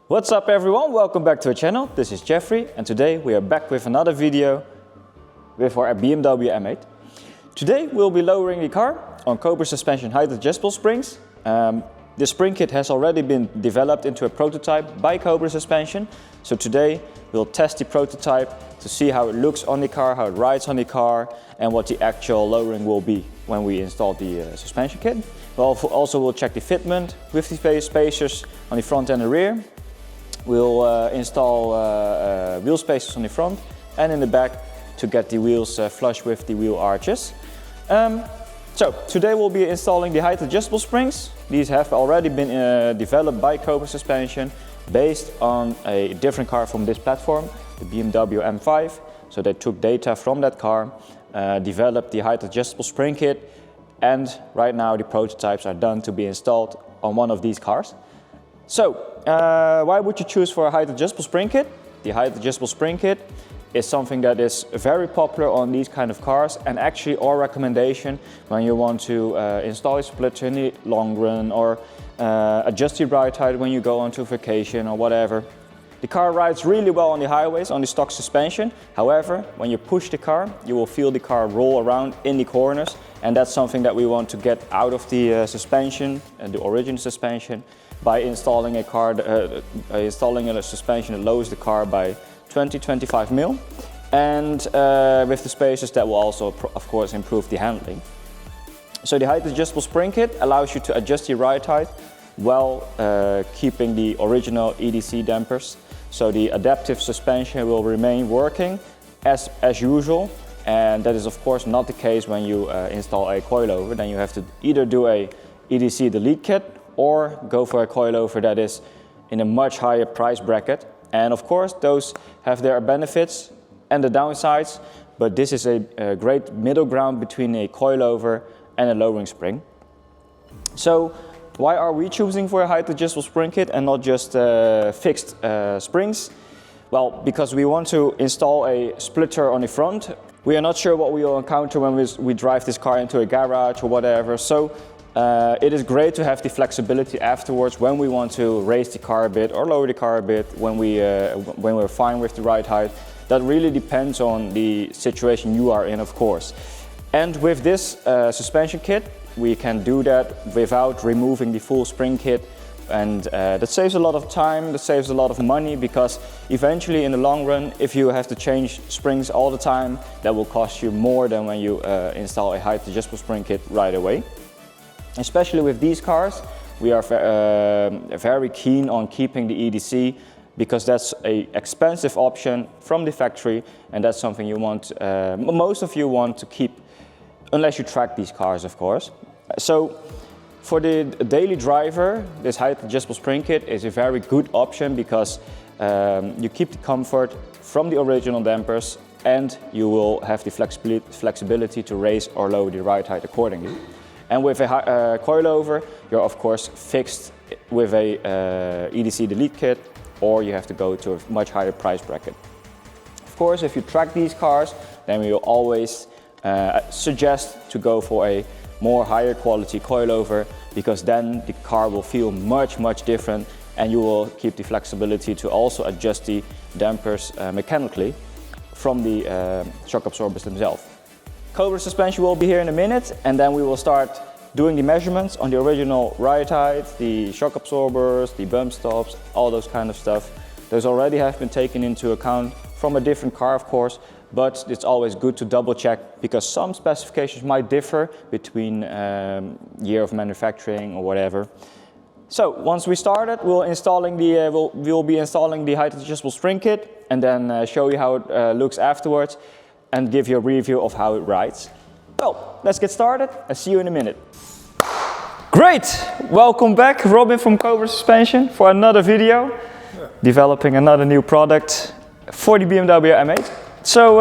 What's up everyone, welcome back to our channel. This is Jeffrey and today we are back with another video with our BMW M8. Today we'll be lowering the car on Cobra suspension height adjustable springs. The spring kit has already been developed into a prototype by Cobra suspension. So today we'll test the prototype to see how it looks on the car, how it rides on the car and what the actual lowering will be when we install the suspension kit. We'll check the fitment with the spacers on the front and the rear. We'll install wheel spacers on the front and in the back to get the wheels flush with the wheel arches. So today we'll be installing the height adjustable springs. These have already been developed by Cobra suspension based on a different car from this platform, the BMW M5. So they took data from that car, developed the height adjustable spring kit, and right now the prototypes are done to be installed on one of these cars. So, why would you choose for a height adjustable spring kit? The height adjustable spring kit is something that is very popular on these kind of cars and actually our recommendation when you want to install a splitter in the long run or adjust the ride height when you go onto vacation or whatever. The car rides really well on the highways on the stock suspension. However, when you push the car, you will feel the car roll around in the corners, and that's something that we want to get out of the suspension and the original suspension by installing a suspension that lowers the car by 20-25 mil, and with the spacers that will also of course improve the handling. So the height adjustable spring kit allows you to adjust your ride height while keeping the original EDC dampers. So the adaptive suspension will remain working as usual, and that is of course not the case when you install a coilover. Then you have to either do a EDC delete kit or go for a coilover that is in a much higher price bracket. And of course those have their benefits and the downsides, but this is a great middle ground between a coilover and a lowering spring. So why are we choosing for a height adjustable spring kit and not just fixed springs? Well, because we want to install a splitter on the front. We are not sure what we will encounter when we drive this car into a garage or whatever. So it is great to have the flexibility afterwards when we want to raise the car a bit or lower the car a bit when we're fine with the ride height. That really depends on the situation you are in, of course. And with this suspension kit, we can do that without removing the full spring kit, and that saves a lot of time, that saves a lot of money, because eventually in the long run, if you have to change springs all the time, that will cost you more than when you install a height adjustable spring kit right away. Especially with these cars, we are very keen on keeping the EDC, because that's an expensive option from the factory, and that's something you want, most of you want to keep, unless you track these cars, of course. So for the daily driver, this height adjustable spring kit is a very good option, because you keep the comfort from the original dampers and you will have the flexibility to raise or lower the ride height accordingly. And with a coilover, you're of course fixed with a EDC delete kit, or you have to go to a much higher price bracket. Of course, if you track these cars, then we will always suggest to go for a more higher quality coilover, because then the car will feel much different, and you will keep the flexibility to also adjust the dampers mechanically from the shock absorbers themselves. Cobra suspension will be here in a minute, and then we will start doing the measurements on the original ride height, the shock absorbers, the bump stops, all those kind of stuff. Those already have been taken into account from a different car, of course, but it's always good to double check, because some specifications might differ between year of manufacturing or whatever. So once we started, we'll be installing the height adjustable spring kit, and then show you how it looks afterwards and give you a review of how it rides. Well, let's get started and see you in a minute. Great! Welcome back, Robin from Cobra Suspension, for another video. Developing another new product for the BMW M8. So,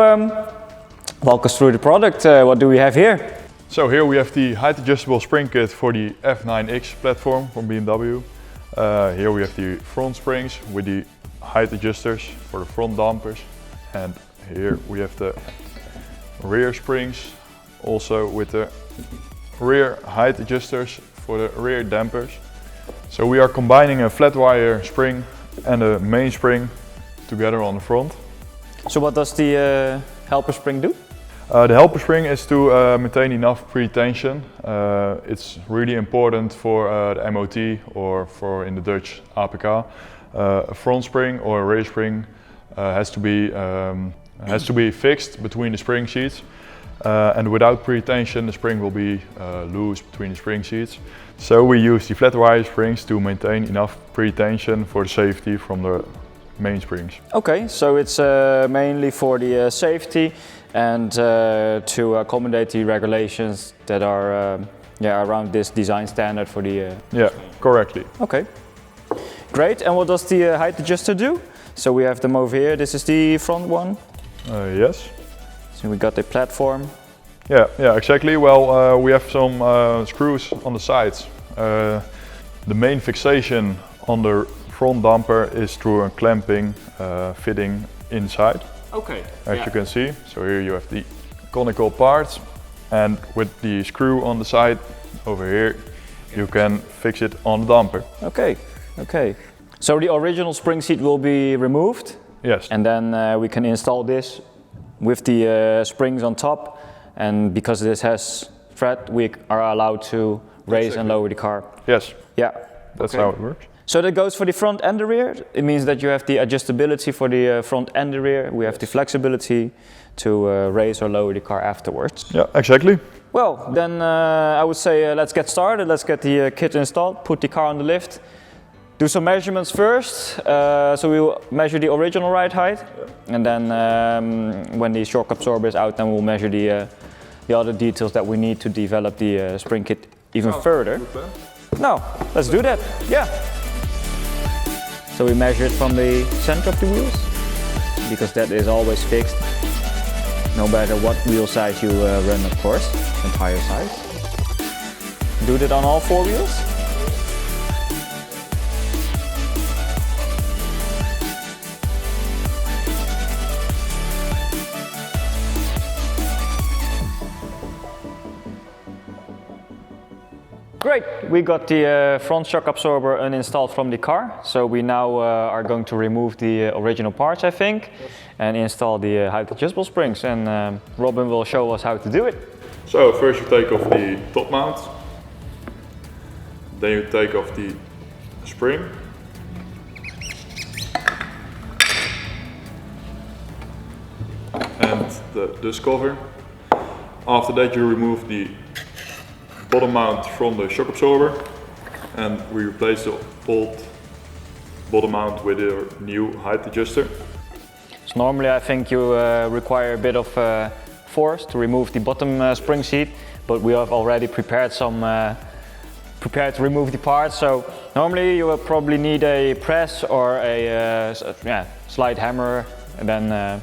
walk us through the product. What do we have here? So here we have the height adjustable spring kit for the F9X platform from BMW. Here we have the front springs with the height adjusters for the front dampers, and here we have the rear springs also with the rear height adjusters for the rear dampers. So we are combining a flat wire spring and a mainspring together on the front. So what does the helper spring do? The helper spring is to maintain enough pre-tension. It's really important for the MOT or for in the Dutch APK. A front spring or a rear spring has to be fixed between the spring sheets. And without pre-tension, the spring will be loose between the spring sheets. So we use the flat wire springs to maintain enough pre-tension for the safety from the main springs. Okay, so it's mainly for the safety and to accommodate the regulations that are around this design standard for the... Yeah, correctly. Okay, great. And what does the height adjuster do? So we have them over here. This is the front one. Yes. So we got the platform. Yeah, exactly. Well, we have some screws on the sides. The main fixation on the front damper is through a clamping fitting inside. Okay. As you can see. So here you have the conical parts, and with the screw on the side over here, you can fix it on the damper. Okay. Okay. So the original spring seat will be removed. Yes. And then we can install this with the springs on top, and because this has thread, we are allowed to raise and lower the car. Yes. Yeah. That's okay. how it works. So that goes for the front and the rear. It means that you have the adjustability for the front and the rear. We have the flexibility to raise or lower the car afterwards. Yeah, exactly. Well, then I would say let's get started. Let's get the kit installed, put the car on the lift. Do some measurements first. So we will measure the original ride height, and then when the shock absorber is out, then we'll measure the other details that we need to develop the spring kit even further. No, let's do that. Yeah. So we measure it from the center of the wheels, because that is always fixed, no matter what wheel size you run, of course, and tire size. Do that on all four wheels. Great, we got the front shock absorber uninstalled from the car, so we now are going to remove the original parts, I think, and install the height adjustable springs, and Robin will show us how to do it. So first you take off the top mount, then you take off the spring, and the dust cover. After that you remove the bottom mount from the shock absorber, and we replace the old bottom mount with a new height adjuster. So normally I think you require a bit of force to remove the bottom spring seat, but we have already prepared prepared to remove the parts. So normally you will probably need a press or a slide hammer, and then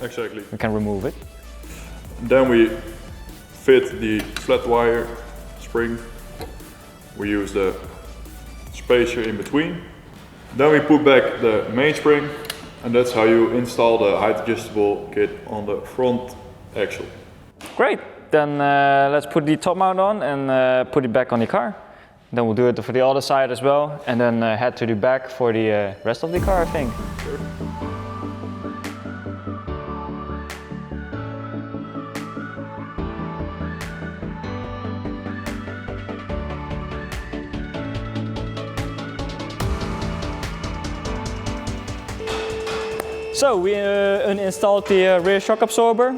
Exactly. we can remove it. Then we fit the flat wire spring. We use the spacer in between. Then we put back the mainspring, and that's how you install the height adjustable kit on the front axle. Great, then let's put the top mount on and put it back on the car. Then we'll do it for the other side as well, and then head to the back for the rest of the car, I think. Sure. So we uninstalled the rear shock absorber.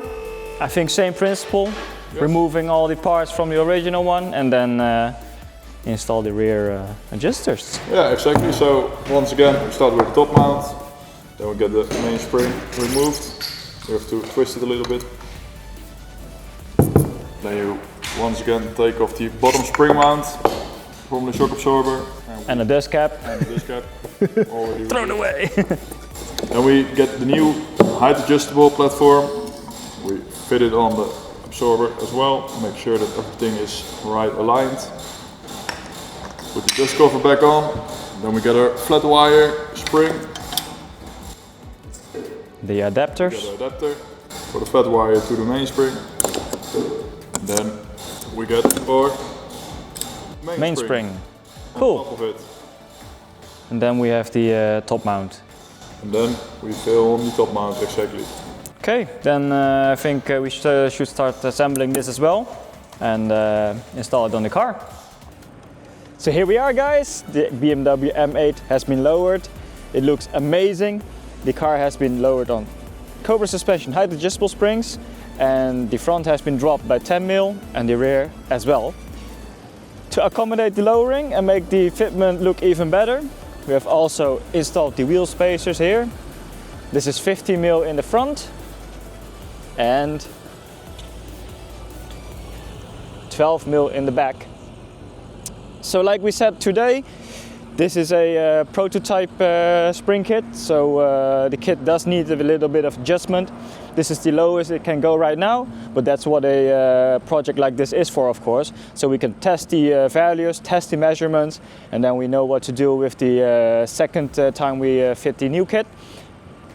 I think same principle, yes. Removing all the parts from the original one, and then install the rear adjusters. Yeah, exactly. So once again, we start with the top mount, then we get the main spring removed. You have to twist it a little bit. Then you once again take off the bottom spring mount from the shock absorber. And the dust cap. And the dust cap. Throw it away. Then we get the new height adjustable platform. We fit it on the absorber as well, make sure that everything is right aligned. Put the dust cover back on. Then we get our flat wire spring. The adapters. We get the adapter for the flat wire to the mainspring. Then we get our mainspring. Cool. On top of it. And then we have the top mount. And then we film the top mount exactly. Okay, then I think we should start assembling this as well and install it on the car. So here we are, guys. The BMW M8 has been lowered. It looks amazing. The car has been lowered on Cobra suspension height adjustable springs, and the front has been dropped by 10 mil and the rear as well. To accommodate the lowering and make the fitment look even better, we have also installed the wheel spacers here. This is 50 mil in the front and 12 mil in the back. So like we said today, this is a prototype spring kit, so the kit does need a little bit of adjustment. This is the lowest it can go right now, but that's what a project like this is for, of course. So we can test the values, test the measurements, and then we know what to do with the second time we fit the new kit.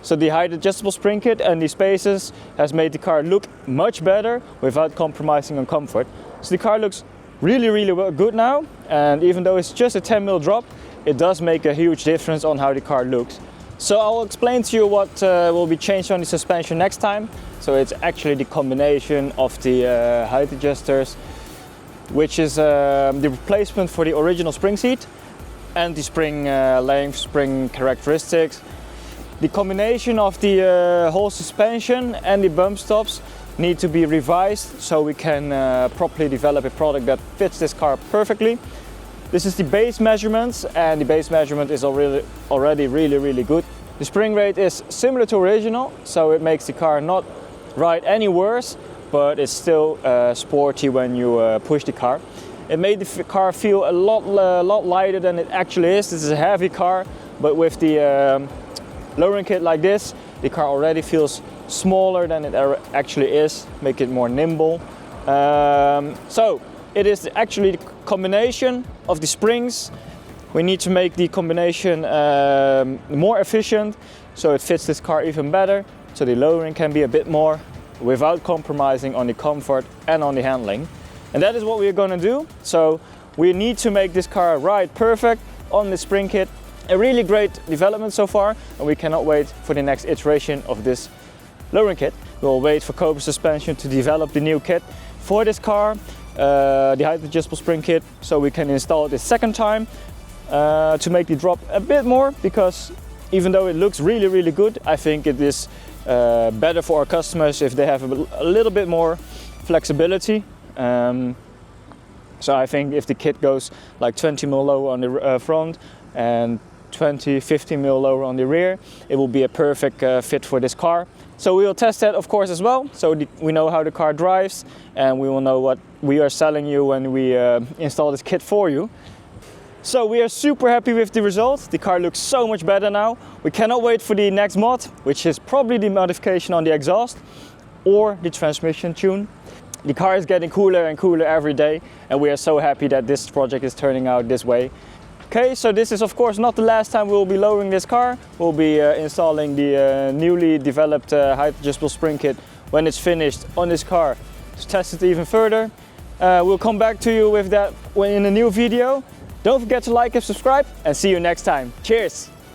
So the height adjustable spring kit and the spacers has made the car look much better without compromising on comfort. So the car looks really good now, and even though it's just a 10 mil drop, it does make a huge difference on how the car looks. So I'll explain to you what will be changed on the suspension next time. So it's actually the combination of the height adjusters, which is the replacement for the original spring seat, and the spring length, spring characteristics. The combination of the whole suspension and the bump stops need to be revised so we can properly develop a product that fits this car perfectly. This is the base measurements, and the base measurement is already really good. The spring rate is similar to original, so it makes the car not ride any worse, but it's still sporty when you push the car. It made the car feel a lot lighter than it actually is. This is a heavy car, but with the lowering kit like this, the car already feels smaller than it actually is, make it more nimble. So it is actually the combination of the springs. We need to make the combination more efficient so it fits this car even better, so the lowering can be a bit more without compromising on the comfort and on the handling. And that is what we're going to do. So we need to make this car ride perfect on the spring kit. A really great development so far, and we cannot wait for the next iteration of this lowering kit. We'll wait for Cobra suspension to develop the new kit for this car, the height adjustable spring kit, so we can install it the second time to make the drop a bit more, because even though it looks really good, I think it is better for our customers if they have a little bit more flexibility. So I think if the kit goes like 20 mil lower on the front and 20-50 mil lower on the rear, it will be a perfect fit for this car. So we will test that, of course, as well, so we know how the car drives, and we will know what we are selling you when we install this kit for you. So we are super happy with the results. The car looks so much better now. We cannot wait for the next mod, which is probably the modification on the exhaust or the transmission tune. The car is getting cooler and cooler every day, and we are so happy that this project is turning out this way. Okay, so this is of course not the last time we'll be lowering this car. We'll be installing the newly developed height adjustable spring kit when it's finished on this car to test it even further. We'll come back to you with that in a new video. Don't forget to like and subscribe, and see you next time. Cheers!